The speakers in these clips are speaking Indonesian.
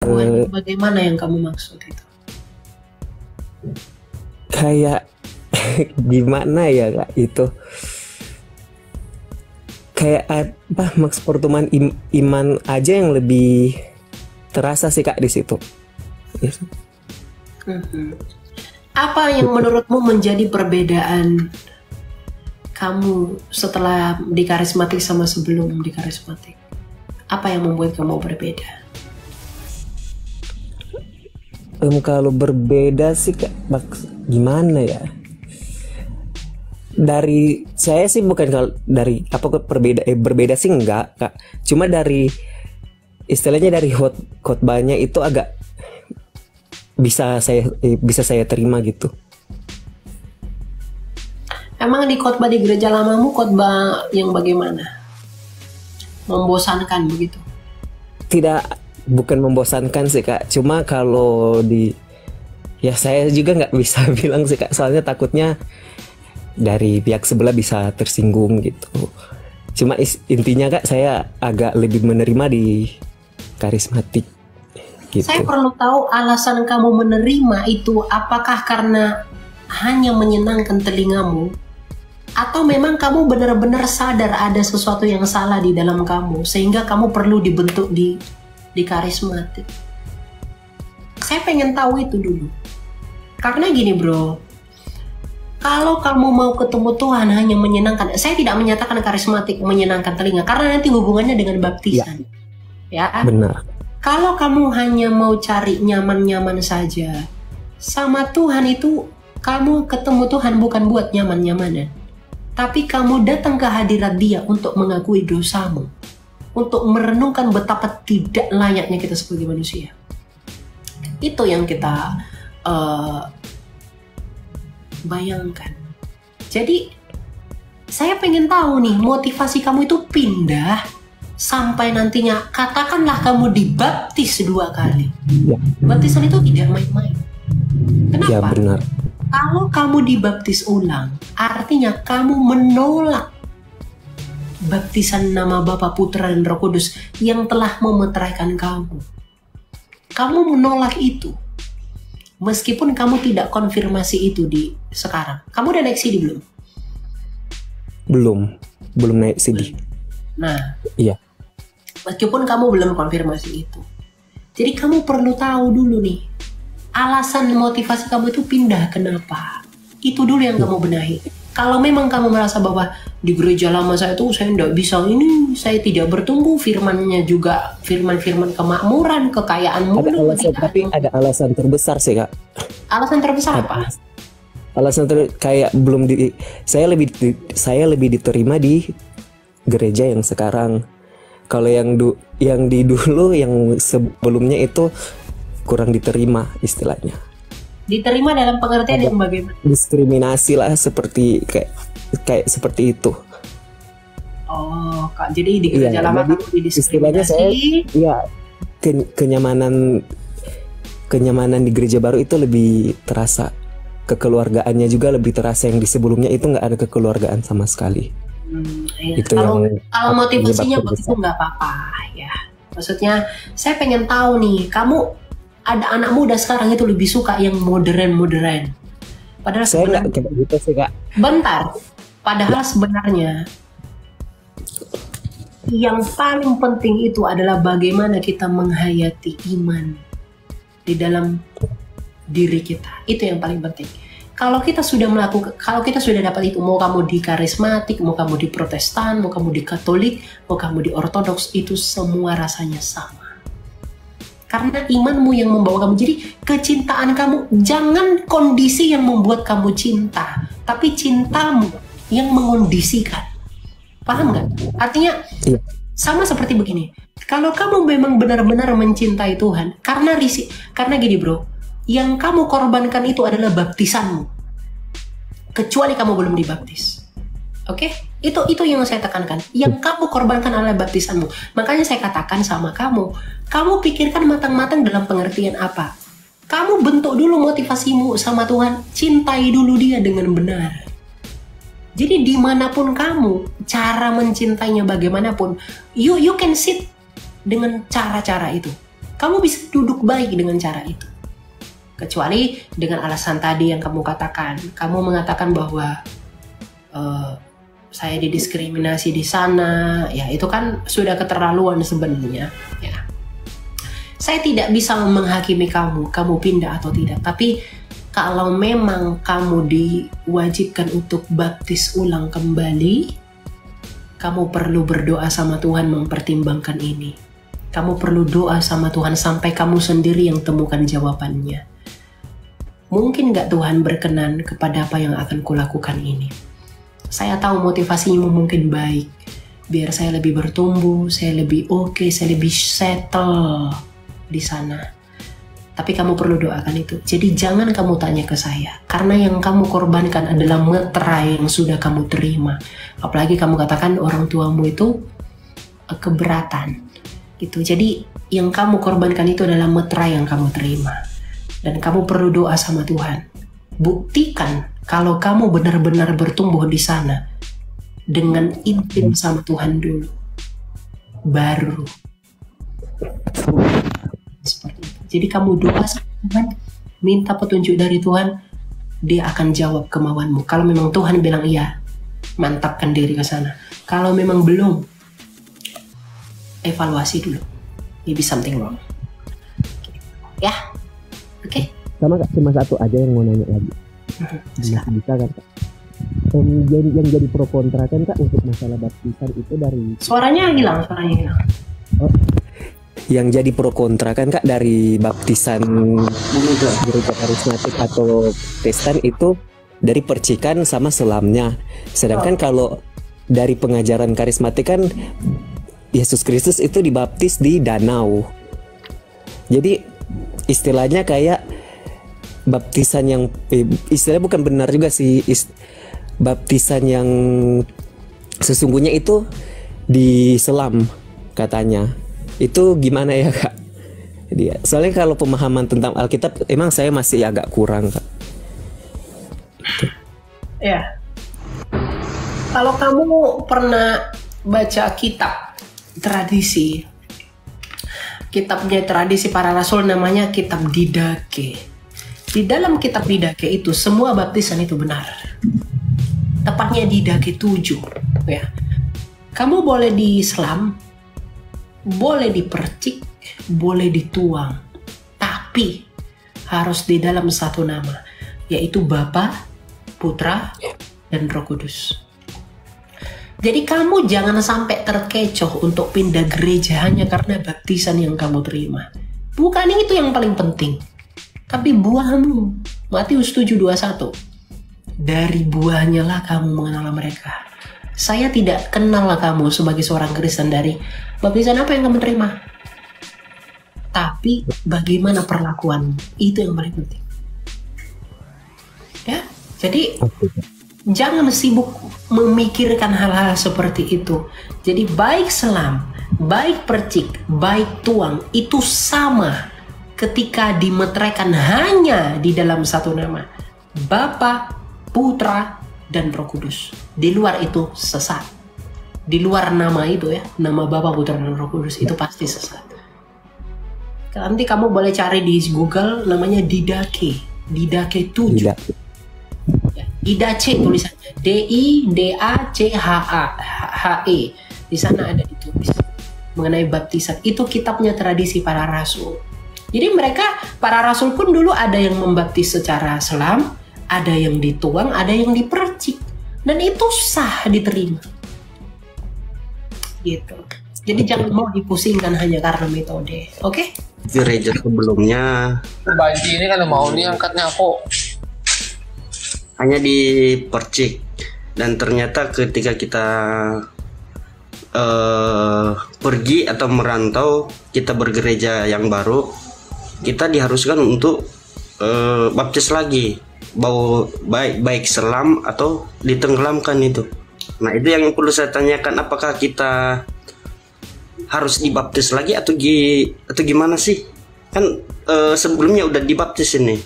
Tuhan, bagaimana yang kamu maksud itu? Kayak gimana ya Kak itu? Kayak apa maksud pertemuan iman aja yang lebih terasa sih Kak di situ. Yes. Apa yang menurutmu menjadi perbedaan kamu setelah di karismatik sama sebelum di karismatik? Apa yang membuat kamu berbeda? Kalau berbeda sih Kak, gimana ya? Dari saya sih bukan kalau dari apa berbeda sih enggak Kak. Cuma dari istilahnya dari khotbahnya itu agak bisa saya terima gitu. Emang di khotbah di gereja lamamu khotbah yang bagaimana? Membosankan begitu? Tidak, bukan membosankan sih Kak. Cuma kalau ya saya juga nggak bisa bilang sih Kak. Soalnya takutnya dari pihak sebelah bisa tersinggung gitu. Cuma intinya Kak, saya agak lebih menerima di karismatik gitu. Saya perlu tahu alasan kamu menerima itu apakah karena hanya menyenangkan telingamu, atau memang kamu benar-benar sadar ada sesuatu yang salah di dalam kamu sehingga kamu perlu dibentuk di karismatik. Saya pengen tahu itu dulu. Karena gini bro, kalau kamu mau ketemu Tuhan hanya menyenangkan, saya tidak menyatakan karismatik menyenangkan telinga karena nanti hubungannya dengan baptisan. Ya. Benar. Kalau kamu hanya mau cari nyaman-nyaman saja, sama Tuhan itu kamu ketemu Tuhan bukan buat nyaman-nyamanan, tapi kamu datang ke hadirat Dia untuk mengakui dosamu, untuk merenungkan betapa tidak layaknya kita sebagai manusia. Itu yang kita bayangkan. Jadi saya pengen tahu nih, motivasi kamu itu pindah sampai nantinya katakanlah kamu dibaptis 2 kali. Ya. Baptisan itu tidak main-main. Kenapa? Ya benar. Kalau kamu dibaptis ulang, artinya kamu menolak baptisan nama Bapa, Putra, dan Roh Kudus yang telah memeteraikan kamu. Kamu menolak itu. Meskipun kamu tidak konfirmasi itu di sekarang. Kamu udah naik CD belum? Belum naik CD. Nah, iya. Meskipun kamu belum konfirmasi itu. Jadi kamu perlu tahu dulu nih, alasan motivasi kamu itu pindah kenapa. Itu dulu yang kamu benahi. Kalau memang kamu merasa bahwa di gereja lama saya tuh saya tidak bisa ini, saya tidak bertumbuh, firmannya juga firman-firman kemakmuran, kekayaan mulu. Tapi ada alasan terbesar sih Kak. Alasan terbesar apa? Alasan kayak saya lebih diterima di gereja yang sekarang. Kalau yang dulu yang sebelumnya itu kurang diterima istilahnya. Diterima dalam pengertian yang bagaimana? Diskriminasi lah, seperti kayak seperti itu. Oh, Kak, jadi di gereja lama kamu didiskriminasi. Istilahnya saya, ya kenyamanan di gereja baru itu lebih terasa, kekeluargaannya juga lebih terasa. Yang di sebelumnya itu nggak ada kekeluargaan sama sekali. Iya. Itu kalau motivasinya yang begitu nggak apa-apa ya. Maksudnya saya pengen tahu nih, kamu ada anak muda sekarang itu lebih suka yang modern. Padahal saya nggak kayak gitu sih Kak. Bentar. Padahal sebenarnya yang paling penting itu adalah bagaimana kita menghayati iman di dalam diri kita. Itu yang paling penting. Kalau kita sudah dapat itu, mau kamu di karismatik, mau kamu di Protestan, mau kamu di Katolik, mau kamu di Ortodoks, itu semua rasanya sama. Karena imanmu yang membawa kamu. Jadi kecintaan kamu, jangan kondisi yang membuat kamu cinta, tapi cintamu yang mengondisikan. Paham nggak? Artinya sama seperti begini. Kalau kamu memang benar-benar mencintai Tuhan, karena gini bro, yang kamu korbankan itu adalah baptisanmu. Kecuali kamu belum dibaptis. Oke? Itu yang saya tekankan. Yang kamu korbankan adalah baptisanmu. Makanya saya katakan sama kamu pikirkan matang-matang dalam pengertian apa. Kamu bentuk dulu motivasimu sama Tuhan. Cintai dulu Dia dengan benar. Jadi dimanapun kamu, cara mencintainya bagaimanapun, you can sit dengan cara-cara itu. kamu bisa duduk baik dengan cara itu. Kecuali dengan alasan tadi yang kamu katakan. Kamu mengatakan bahwa saya didiskriminasi di sana, ya itu kan sudah keterlaluan sebenarnya. Ya. Saya tidak bisa menghakimi kamu pindah atau tidak. Tapi kalau memang kamu diwajibkan untuk baptis ulang kembali, kamu perlu berdoa sama Tuhan mempertimbangkan ini. Kamu perlu doa sama Tuhan sampai kamu sendiri yang temukan jawabannya. Mungkin gak Tuhan berkenan kepada apa yang akan kulakukan ini? Saya tahu motivasinya mungkin baik. Biar saya lebih bertumbuh, saya lebih oke, saya lebih settle di sana. Tapi kamu perlu doakan itu. Jadi jangan kamu tanya ke saya. Karena yang kamu korbankan adalah meterai yang sudah kamu terima. Apalagi kamu katakan orang tuamu itu keberatan. Gitu. Jadi yang kamu korbankan itu adalah meterai yang kamu terima. Dan kamu perlu doa sama Tuhan. Buktikan kalau kamu benar-benar bertumbuh di sana dengan intim sama Tuhan dulu, baru seperti itu. Jadi kamu doa sama Tuhan, minta petunjuk dari Tuhan, dia akan jawab kemauanmu. Kalau memang Tuhan bilang iya, mantapkan diri ke sana. Kalau memang belum, evaluasi dulu. Maybe something wrong. Ya, oke. Sama Kak, cuma satu aja yang mau nanya lagi. Bisa kan Kak? Yang jadi pro kontra kan Kak untuk masalah baptisan itu dari suaranya hilang. Oh, yang jadi pro kontra kan Kak dari baptisan gereja karismatik atau Kristen itu dari percikan sama selamnya. Sedangkan kalau dari pengajaran karismatik kan Yesus Kristus itu dibaptis di danau. Jadi istilahnya kayak baptisan yang istilahnya bukan benar juga sih, baptisan yang sesungguhnya itu di selam katanya. Itu gimana ya Kak? Soalnya kalau pemahaman tentang Alkitab emang saya masih agak kurang Kak. Ya. Kalau kamu pernah baca kitab tradisi, kitabnya tradisi para rasul namanya kitab Didache. Di dalam kitab Didache itu semua baptisan itu benar. Tepatnya Didache 7 ya. Kamu boleh diselam, boleh dipercik, boleh dituang, tapi harus di dalam satu nama, yaitu Bapa, Putra, dan Roh Kudus. Jadi kamu jangan sampai terkecoh untuk pindah gereja hanya karena baptisan yang kamu terima. Bukan itu yang paling penting, tapi buahmu. Matius 7:21. Dari buahnya lah kamu mengenal mereka. Saya tidak kenal kamu sebagai seorang Kristen dari baptisan apa yang kamu terima, tapi bagaimana perlakuanmu, itu yang paling penting. Ya, jadi jangan sibuk memikirkan hal-hal seperti itu. Jadi baik selam, baik percik, baik tuang, itu sama ketika dimeteraikan hanya di dalam satu nama, Bapa, Putra, dan Roh Kudus. Di luar itu sesat. Di luar nama itu ya, nama Bapa, Putra, dan Roh Kudus itu pasti sesat. Nanti kamu boleh cari di Google namanya Didache 7. Ya, Didache tulisannya DIDACHE. Di sana ada ditulis mengenai baptisan. Itu kitabnya tradisi para rasul. Jadi mereka para rasul pun dulu ada yang membaptis secara selam, ada yang dituang, ada yang dipercik, dan itu sah diterima. Gitu. Jadi jangan mau dipusingkan hanya karena metode, oke? Gereja sebelumnya Banci ini kan mau nih angkatnya kok hanya dipercik, dan ternyata ketika kita pergi atau merantau, kita bergereja yang baru, kita diharuskan untuk baptis lagi, baik selam atau ditenggelamkan itu. Nah itu yang perlu saya tanyakan, apakah kita harus dibaptis lagi atau gimana sih? Kan sebelumnya udah dibaptis ini.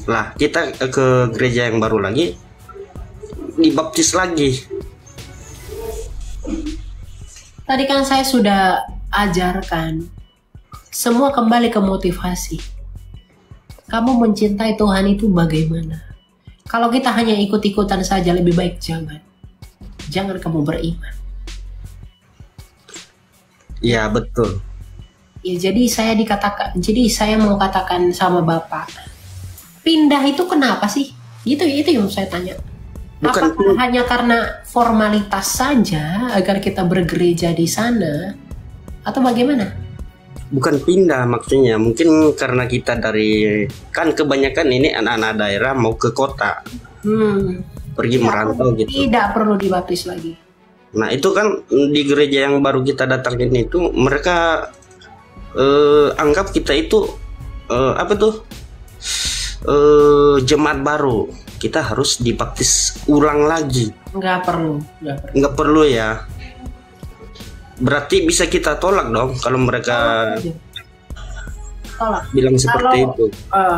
Lah kita ke gereja yang baru lagi dibaptis lagi. Tadi kan saya sudah ajarkan Semua kembali ke motivasi. Kamu mencintai Tuhan itu bagaimana? Kalau kita hanya ikut-ikutan saja, lebih baik jangan. Jangan kamu beriman. Ya betul. Ya, jadi saya mau katakan sama Bapak, pindah itu kenapa sih? Itu yang saya tanya. Bukan Apakah hanya karena formalitas saja agar kita bergereja di sana, atau bagaimana? Bukan pindah maksudnya, mungkin karena kita kan kebanyakan ini anak-anak daerah mau ke kota, pergi merantau gitu. Tidak perlu dibaptis lagi. Nah itu kan di gereja yang baru kita datangin itu mereka anggap kita itu jemaat baru, kita harus dibaptis ulang lagi. Nggak perlu. Nggak perlu ya. Berarti bisa kita tolak dong kalau mereka Tolak. bilang seperti itu.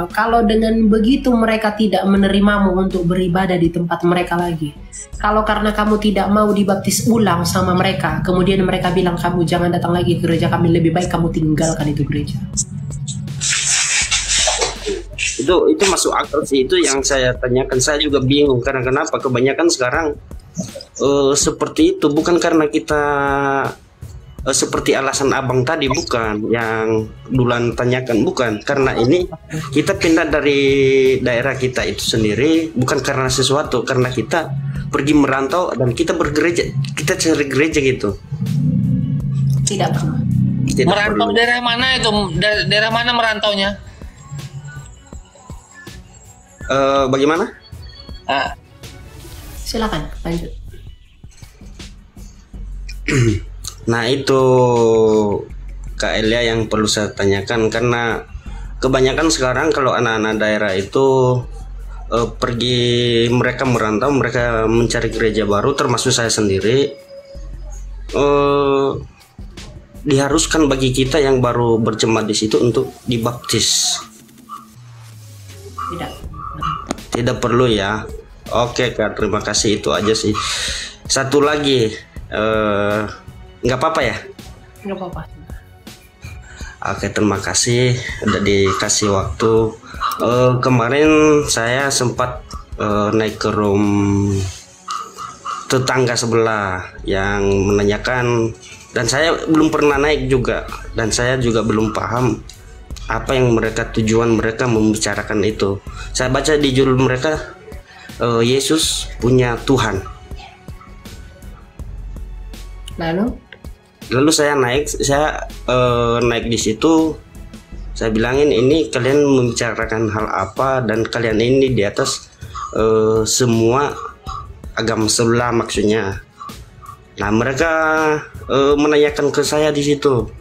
Kalau dengan begitu mereka tidak menerimamu untuk beribadah di tempat mereka lagi. Kalau karena kamu tidak mau dibaptis ulang sama mereka, kemudian mereka bilang kamu jangan datang lagi ke gereja kami, lebih baik kamu tinggalkan itu gereja. Itu masuk akal sih, itu yang saya tanyakan. Saya juga bingung karena kenapa kebanyakan sekarang seperti itu, bukan karena kita seperti alasan abang tadi, bukan yang Dulan tanyakan, bukan karena ini kita pindah dari daerah kita itu sendiri, bukan karena sesuatu, karena kita pergi merantau dan kita bergereja, kita cari gereja gitu. Tidak perlu. Merantau daerah mana itu? Daerah mana merantaunya? Bagaimana? Silakan lanjut. Nah itu Kak Elia yang perlu saya tanyakan, karena kebanyakan sekarang kalau anak-anak daerah itu pergi, mereka merantau, mereka mencari gereja baru, termasuk saya sendiri, diharuskan bagi kita yang baru berjemaat di situ untuk dibaptis. Tidak perlu ya. Oke Kak, terima kasih, itu aja sih. Satu lagi, nggak apa-apa ya? Nggak apa-apa. Oke, terima kasih udah dikasih waktu. Kemarin saya sempat naik ke room tetangga sebelah yang menanyakan, dan saya belum pernah naik juga, dan saya juga belum paham apa yang tujuan mereka membicarakan itu. Saya baca di judul mereka, Yesus punya Tuhan. Lalu saya naik di situ. Saya bilangin, ini kalian membicarakan hal apa, dan kalian ini di atas semua agama sebelah maksudnya. Nah mereka menanyakan ke saya di situ.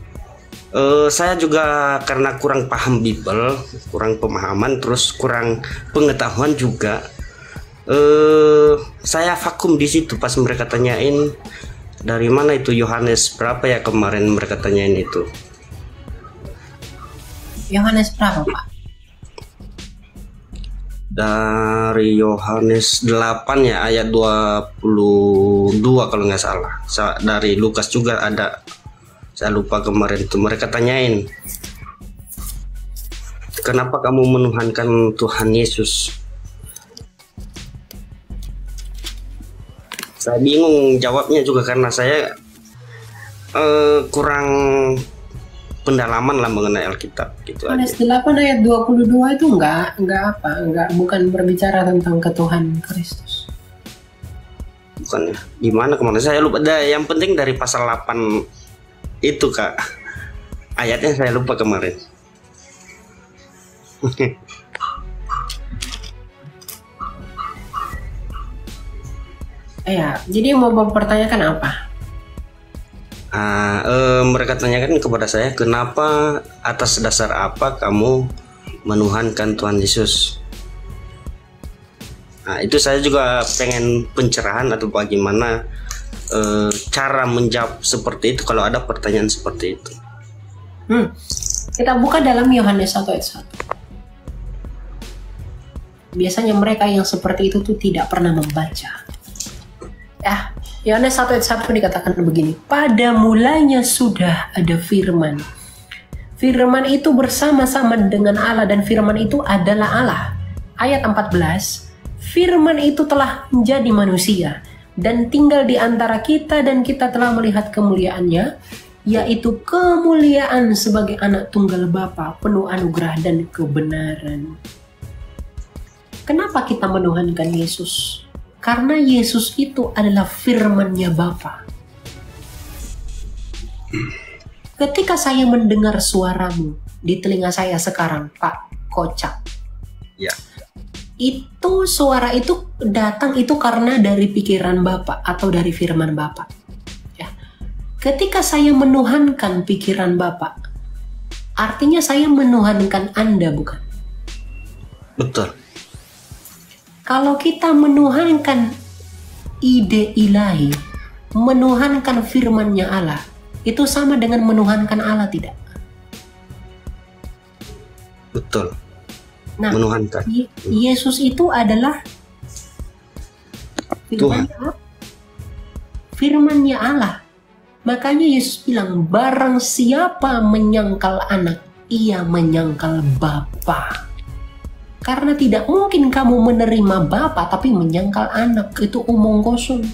Saya juga karena kurang paham Bible, kurang pemahaman, terus kurang pengetahuan juga. Saya vakum di situ pas mereka tanyain dari mana itu Yohanes berapa ya, kemarin mereka tanyain itu. Yohanes berapa Pak? Dari Yohanes 8 ya, ayat 22 kalau nggak salah. Dari Lukas juga ada, saya lupa kemarin itu mereka tanyain, kenapa kamu menuhankan Tuhan Yesus? Saya bingung jawabnya juga karena saya kurang pendalaman lah mengenai Alkitab gitu aja. Yohanes 8 ayat 22 itu bukan berbicara tentang ketuhanan Kristus. Bukan ya? Gimana kemana saya lupa. Yang penting dari pasal 8 itu Kak. Ayatnya saya lupa kemarin. Ya, jadi mau mempertanyakan apa? Mereka tanyakan kepada saya, kenapa, atas dasar apa kamu menuhankan Tuhan Yesus? Nah itu saya juga pengen pencerahan atau bagaimana cara menjawab seperti itu kalau ada pertanyaan seperti itu. Kita buka dalam Yohanes 1 ayat 1. Biasanya mereka yang seperti itu tuh tidak pernah membaca. Yohanes 1 ayat 1 dikatakan begini, pada mulanya sudah ada firman. Firman itu bersama-sama dengan Allah dan firman itu adalah Allah. Ayat 14, firman itu telah menjadi manusia dan tinggal di antara kita dan kita telah melihat kemuliaannya, yaitu kemuliaan sebagai anak tunggal Bapa, penuh anugerah dan kebenaran. Kenapa kita menuhankan Yesus? Karena Yesus itu adalah firman-Nya Bapa. Ketika saya mendengar suaramu di telinga saya sekarang, Pak Kocak, Ya. itu suara itu datang itu karena dari pikiran Bapak atau dari firman Bapak. Ya. Ketika saya menuhankan pikiran Bapak, artinya saya menuhankan Anda, bukan? Betul. Kalau kita menuhankan ide ilahi, menuhankan firman-Nya Allah, itu sama dengan menuhankan Allah, tidak? Betul. Nah, Menuhankan. Yesus itu adalah firman-Nya Allah. Makanya Yesus bilang, barang siapa menyangkal anak, ia menyangkal Bapa. Karena tidak mungkin kamu menerima Bapa tapi menyangkal anak. Itu omong kosong.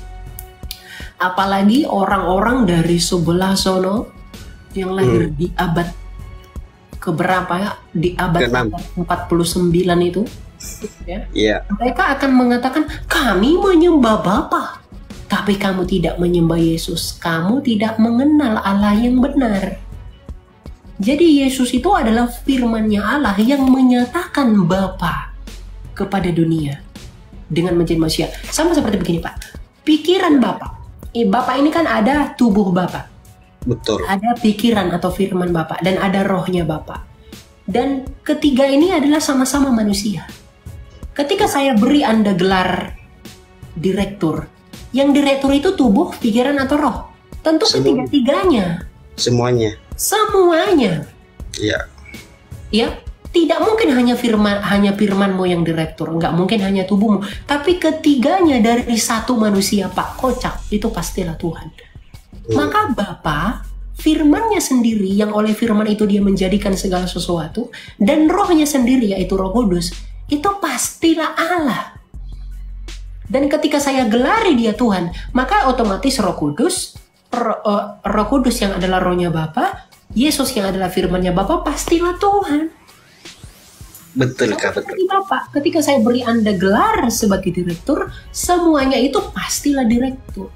Apalagi orang-orang dari sebelah sono yang lahir di abad keberapa ya? Di abad 49 itu. Ya. Iya. Mereka akan mengatakan, kami menyembah Bapa. Tapi kamu tidak menyembah Yesus. Kamu tidak mengenal Allah yang benar. Jadi Yesus itu adalah firman-Nya Allah yang menyatakan Bapa kepada dunia dengan menjadi manusia. Sama seperti begini, Pak. Pikiran Bapa. Bapak ini kan ada tubuh Bapak. Betul. Ada pikiran atau firman Bapak dan ada rohnya Bapak. Dan ketiga ini adalah sama-sama manusia. Ketika saya beri Anda gelar direktur, yang direktur itu tubuh, pikiran atau roh? Tentu ketiga-tiganya. Semuanya. Semuanya. Iya. Ya, tidak mungkin hanya firmanmu yang direktur, nggak mungkin hanya tubuhmu, tapi ketiganya dari satu manusia, Pak Kocak, itu pastilah Tuhan. Maka Bapa, firman-Nya sendiri yang oleh firman itu dia menjadikan segala sesuatu, dan rohnya sendiri yaitu Roh Kudus, itu pastilah Allah. Dan ketika saya gelari dia Tuhan, maka otomatis Roh Kudus, Roh Kudus yang adalah rohnya Bapa, Yesus yang adalah firman-Nya Bapa, pastilah Tuhan. Betul, Kak, betul. Bapak, ketika saya beri Anda gelar sebagai direktur, semuanya itu pastilah direktur.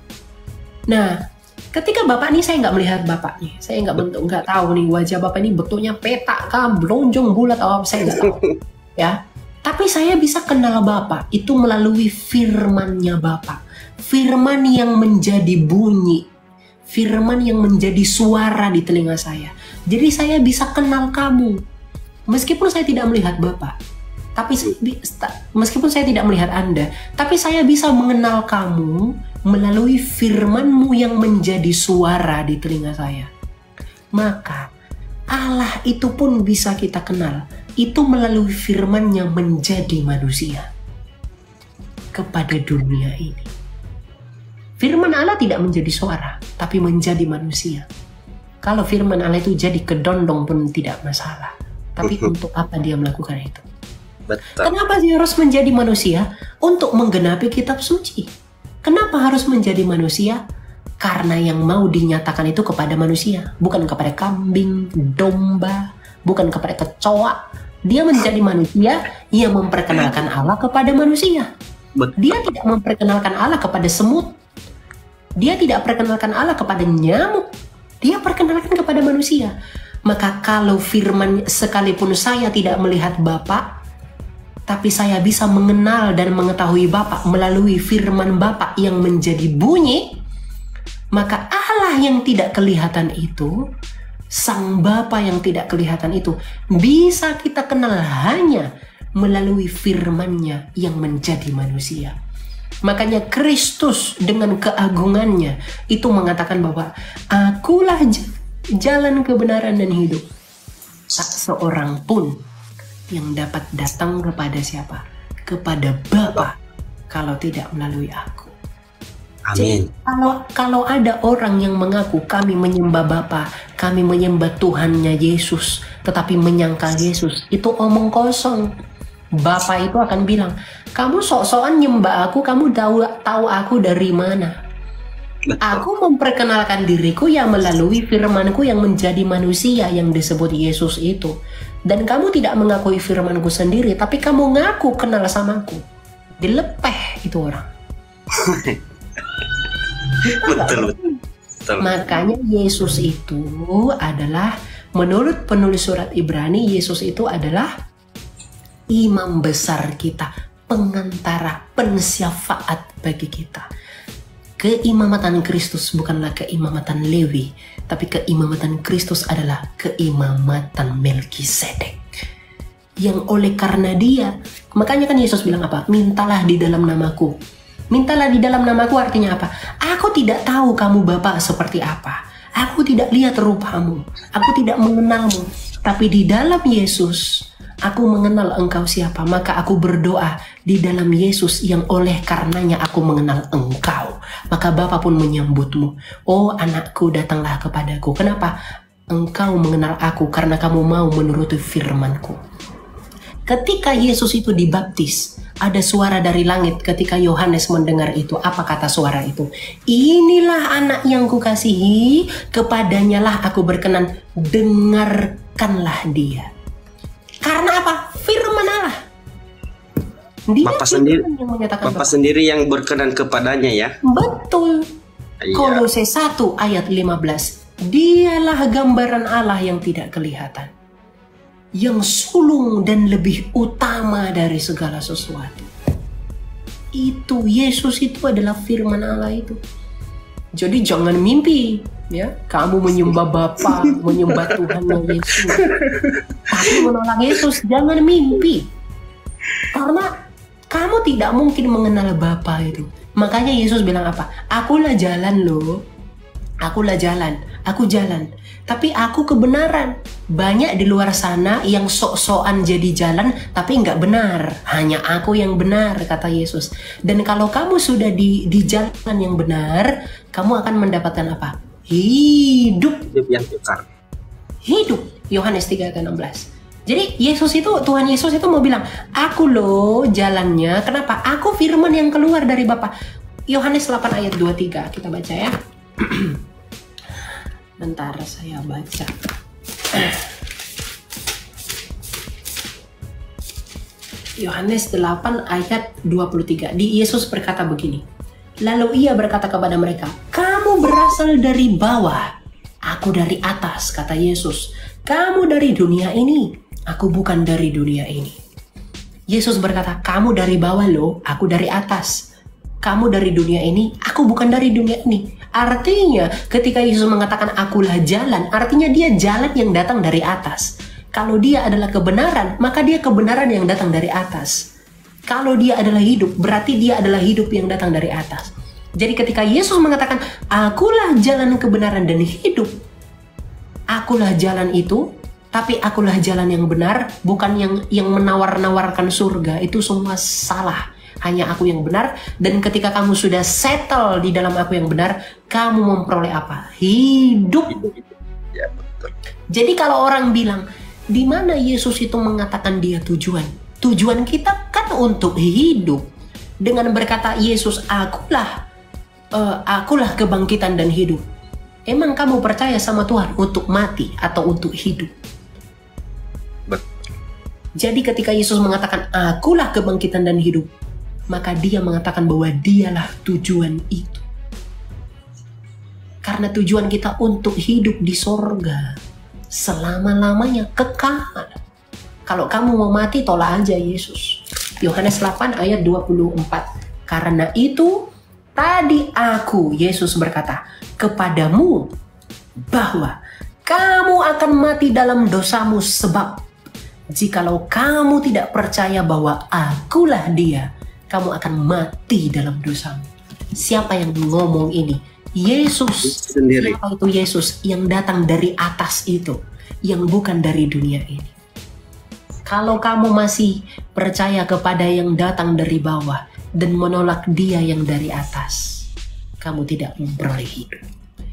Nah, ketika Bapak nih, saya nggak melihat Bapak nih, saya nggak tahu nih wajah Bapak ini bentuknya petak kah, blonjong, bulat, atau apa, saya nggak tahu. Ya, tapi saya bisa kenal Bapak itu melalui firman-Nya Bapak, firman yang menjadi bunyi, firman yang menjadi suara di telinga saya. Jadi saya bisa kenal kamu. Meskipun saya tidak melihat Bapak, tapi meskipun saya tidak melihat Anda, tapi saya bisa mengenal kamu melalui firman-Mu yang menjadi suara di telinga saya. Maka Allah itu pun bisa kita kenal, itu melalui firman-Nya menjadi manusia kepada dunia ini. Firman Allah tidak menjadi suara, tapi menjadi manusia. Kalau firman Allah itu jadi kedondong pun tidak masalah. Tapi untuk apa dia melakukan itu? Betul. Kenapa dia harus menjadi manusia? Untuk menggenapi kitab suci. Kenapa harus menjadi manusia? Karena yang mau dinyatakan itu kepada manusia, bukan kepada kambing, domba, bukan kepada kecoa. Dia menjadi manusia yang memperkenalkan Allah kepada manusia. Dia tidak memperkenalkan Allah kepada semut. Dia tidak perkenalkan Allah kepada nyamuk. Dia perkenalkan kepada manusia. Maka kalau firman, sekalipun saya tidak melihat Bapa, tapi saya bisa mengenal dan mengetahui Bapa melalui firman Bapa yang menjadi bunyi, maka Allah yang tidak kelihatan itu, Sang Bapa yang tidak kelihatan itu, bisa kita kenal hanya melalui firman-Nya yang menjadi manusia. Makanya Kristus dengan keagungannya itu mengatakan bahwa akulah jalan kebenaran dan hidup. Tak seorang pun yang dapat datang kepada siapa? Kepada Bapa kalau tidak melalui aku. Amin. Kalau ada orang yang mengaku kami menyembah Bapa, kami menyembah Tuhannya Yesus, tetapi menyangkal Yesus, itu omong kosong. Bapa itu akan bilang, kamu sok-sokan nyembah aku, kamu tahu aku dari mana? Betul. Aku memperkenalkan diriku ya melalui firmanku yang menjadi manusia yang disebut Yesus itu. Dan kamu tidak mengakui firmanku sendiri, tapi kamu ngaku kenal sama aku. Dilepeh itu orang. Betul. Makanya Yesus itu adalah, menurut penulis surat Ibrani, Yesus itu adalah imam besar kita, pengantara, pensyafaat bagi kita. Keimamatan Kristus bukanlah keimamatan Lewi, tapi keimamatan Kristus adalah keimamatan Melkisedek. Yang oleh karena dia, makanya kan Yesus bilang apa? Mintalah di dalam namaku. Mintalah di dalam namaku artinya apa? Aku tidak tahu kamu Bapa seperti apa. Aku tidak lihat rupamu. Aku tidak mengenalmu. Tapi di dalam Yesus, aku mengenal engkau siapa. Maka aku berdoa di dalam Yesus yang oleh karenanya aku mengenal engkau. Maka Bapa pun menyambutmu. Oh anakku, datanglah kepadaku. Kenapa? Engkau mengenal aku karena kamu mau menuruti firmanku. Ketika Yesus itu dibaptis, ada suara dari langit ketika Yohanes mendengar itu. Apa kata suara itu? Inilah anak yang kukasihi, kepadanya lah aku berkenan, dengarkanlah dia. Karena apa? Firman Allah. Dia yang menyatakan Bapak sendiri yang berkenan kepadanya ya. Betul. Iya. Kolose 1 ayat 15. Dialah gambaran Allah yang tidak kelihatan, yang sulung dan lebih utama dari segala sesuatu. Itu Yesus itu adalah firman Allah itu. Jadi jangan mimpi ya, kamu menyembah Bapa, menyembah Tuhan Yesus, tapi menolak Yesus. Jangan mimpi, karena kamu tidak mungkin mengenal Bapa itu. Makanya Yesus bilang apa? Akulah jalan loh. Akulah jalan, aku jalan. Tapi aku kebenaran. Banyak di luar sana yang sok-sokan jadi jalan, tapi nggak benar. Hanya aku yang benar, kata Yesus. Dan kalau kamu sudah di jalan yang benar, kamu akan mendapatkan apa? Hidup. Hidup yang kekal. Hidup. Yohanes 3 ayat 16. Jadi Yesus itu, Tuhan Yesus itu mau bilang, aku loh jalannya. Kenapa? Aku firman yang keluar dari Bapa. Yohanes 8 ayat 23. Kita baca ya. Bentar saya baca. Yohanes 8 ayat 23. Di Yesus berkata begini. Lalu ia berkata kepada mereka, kamu berasal dari bawah, aku dari atas, kata Yesus. Kamu dari dunia ini, aku bukan dari dunia ini. Yesus berkata, kamu dari bawah loh, aku dari atas. Kamu dari dunia ini, aku bukan dari dunia ini. Artinya ketika Yesus mengatakan akulah jalan, artinya dia jalan yang datang dari atas. Kalau dia adalah kebenaran, maka dia kebenaran yang datang dari atas. Kalau dia adalah hidup, berarti dia adalah hidup yang datang dari atas. Jadi ketika Yesus mengatakan akulah jalan kebenaran dan hidup, akulah jalan itu, tapi akulah jalan yang benar, bukan yang menawar-nawarkan surga. Itu semua salah. Hanya aku yang benar. Dan ketika kamu sudah settle di dalam aku yang benar, kamu memperoleh apa? Hidup. Ya, betul. Jadi kalau orang bilang, di mana Yesus itu mengatakan dia tujuan? Tujuan kita kan untuk hidup. Dengan berkata Yesus, akulah kebangkitan dan hidup. Emang kamu percaya sama Tuhan untuk mati atau untuk hidup? Betul. Jadi ketika Yesus mengatakan akulah kebangkitan dan hidup, maka dia mengatakan bahwa dialah tujuan itu. Karena tujuan kita untuk hidup di sorga selama-lamanya, kekal. Kalau kamu mau mati, tolak aja Yesus. Yohanes 8 ayat 24. Karena itu tadi aku, Yesus berkata, kepadamu bahwa kamu akan mati dalam dosamu, sebab jikalau kamu tidak percaya bahwa akulah dia, kamu akan mati dalam dosamu. Siapa yang ngomong ini? Yesus sendiri. Siapa itu Yesus? Yang datang dari atas itu, yang bukan dari dunia ini. Kalau kamu masih percaya kepada yang datang dari bawah dan menolak dia yang dari atas, kamu tidak memperoleh hidup.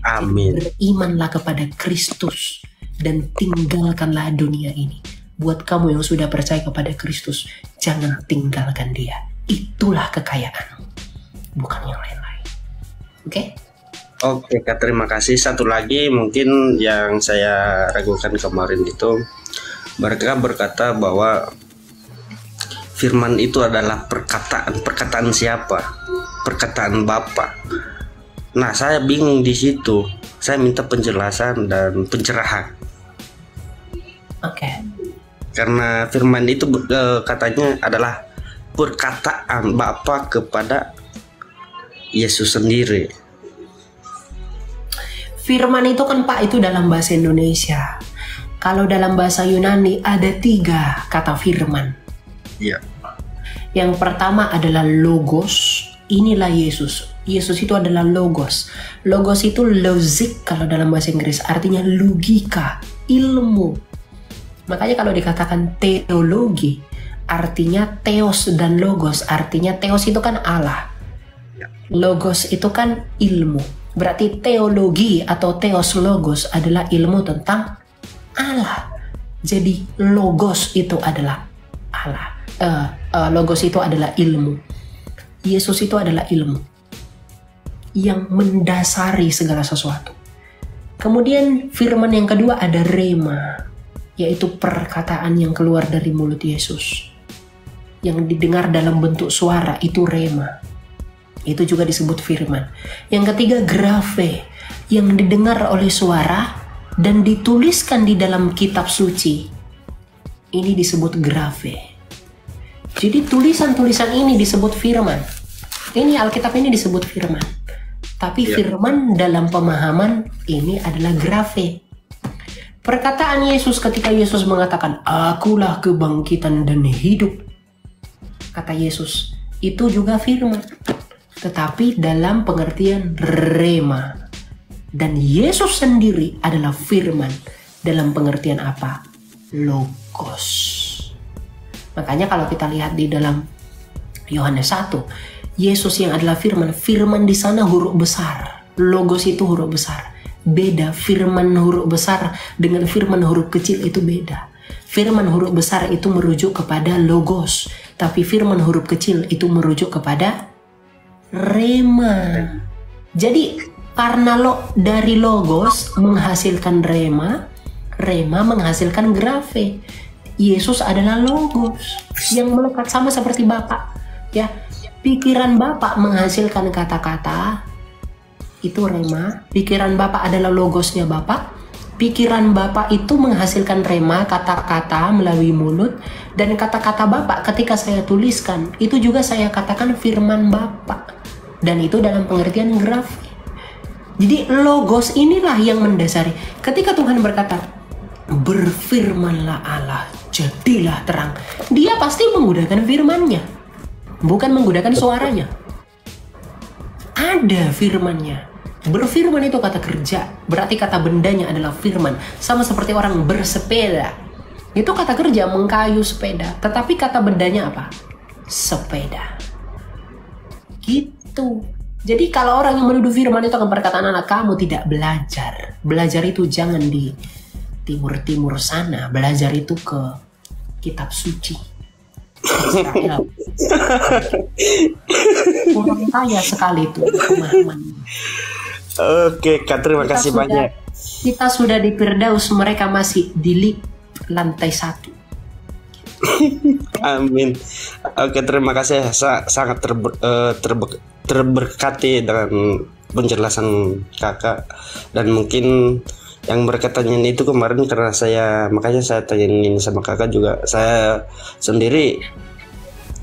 Amin. Berimanlah kepada Kristus dan tinggalkanlah dunia ini. Buat kamu yang sudah percaya kepada Kristus, jangan tinggalkan dia. Itulah kekayaan, bukan yang lain-lain. Oke? Oke, Kak, terima kasih. Satu lagi mungkin yang saya ragukan kemarin itu, mereka berkata bahwa firman itu adalah perkataan siapa? Perkataan Bapa. Nah, saya bingung di situ. Saya minta penjelasan dan pencerahan. Oke. Karena firman itu katanya adalah perkataan Bapa kepada Yesus sendiri. Firman itu kan Pak, itu dalam bahasa Indonesia. Kalau dalam bahasa Yunani ada 3 kata firman. Iya. Yang pertama adalah logos. Inilah Yesus. Yesus itu adalah logos. Logos itu logic kalau dalam bahasa Inggris. Artinya logika, ilmu. Makanya kalau dikatakan teologi, artinya theos dan logos. Artinya theos itu kan Allah. Logos itu kan ilmu. Berarti teologi atau theos logos adalah ilmu tentang Allah. Jadi logos itu adalah Allah. Logos itu adalah ilmu. Yesus itu adalah ilmu yang mendasari segala sesuatu. Kemudian firman yang kedua ada rema, yaitu perkataan yang keluar dari mulut Yesus. Yang didengar dalam bentuk suara itu rema. Itu juga disebut firman. Yang ketiga graphe, yang didengar oleh suara dan dituliskan di dalam kitab suci. Ini disebut graphe. Jadi tulisan-tulisan ini disebut firman. Ini Alkitab ini disebut firman. Tapi firman dalam pemahaman ini adalah graphe. Perkataan Yesus ketika Yesus mengatakan, "Akulah kebangkitan dan hidup." Kata Yesus, itu juga firman. Tetapi dalam pengertian rema. Dan Yesus sendiri adalah firman. Dalam pengertian apa? Logos. Makanya kalau kita lihat di dalam Yohanes 1, Yesus yang adalah firman. Firman di sana huruf besar. Logos itu huruf besar. Beda, firman huruf besar dengan firman huruf kecil itu beda. Firman huruf besar itu merujuk kepada logos, tapi firman huruf kecil itu merujuk kepada rema. Jadi karena dari logos menghasilkan rema, rema menghasilkan graphe. Yesus adalah logos yang melekat sama seperti Bapa. Ya, pikiran Bapa menghasilkan kata-kata. Itu rema. Pikiran Bapa adalah logosnya Bapa. Pikiran Bapa itu menghasilkan rema, kata-kata melalui mulut. Dan kata-kata Bapa ketika saya tuliskan, itu juga saya katakan firman Bapa. Dan itu dalam pengertian grafik. Jadi logos inilah yang mendasari. Ketika Tuhan berkata, berfirmanlah Allah, jadilah terang. Dia pasti menggunakan firman-Nya, bukan menggunakan suaranya. Ada firman-Nya. Berfirman itu kata kerja, berarti kata bendanya adalah firman. Sama seperti orang bersepeda. Itu kata kerja, mengkayu sepeda. Tetapi kata bendanya apa? Sepeda. Gitu. Jadi kalau orang yang menuduh firman itu akan perkataan anak, kamu tidak belajar. Belajar itu jangan di timur-timur sana. Belajar itu ke kitab suci Israel. Kurang kaya sekali itu pemahaman. Oke, Kak, terima kasih banyak. Kita sudah di Firdaus, mereka masih di lantai 1. Amin. Oke, terima kasih. Sangat terberkati dengan penjelasan Kakak. Dan mungkin yang mereka tanyain itu kemarin karena makanya saya tanyain sama Kakak juga. Saya sendiri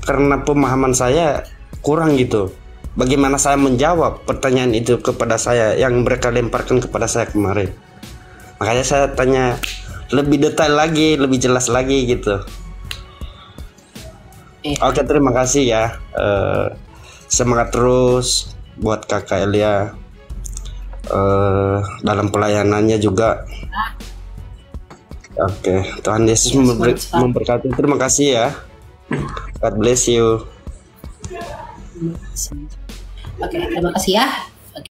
karena pemahaman saya kurang gitu. Bagaimana saya menjawab pertanyaan itu kepada saya yang mereka lemparkan kepada saya kemarin. Makanya saya tanya lebih detail lagi, lebih jelas lagi gitu. Oke, terima kasih ya. Semangat terus buat Kakak Elia dalam pelayanannya juga. Oke, Tuhan Yesus memberkati. Terima kasih ya. God bless you. Oke, terima kasih ya.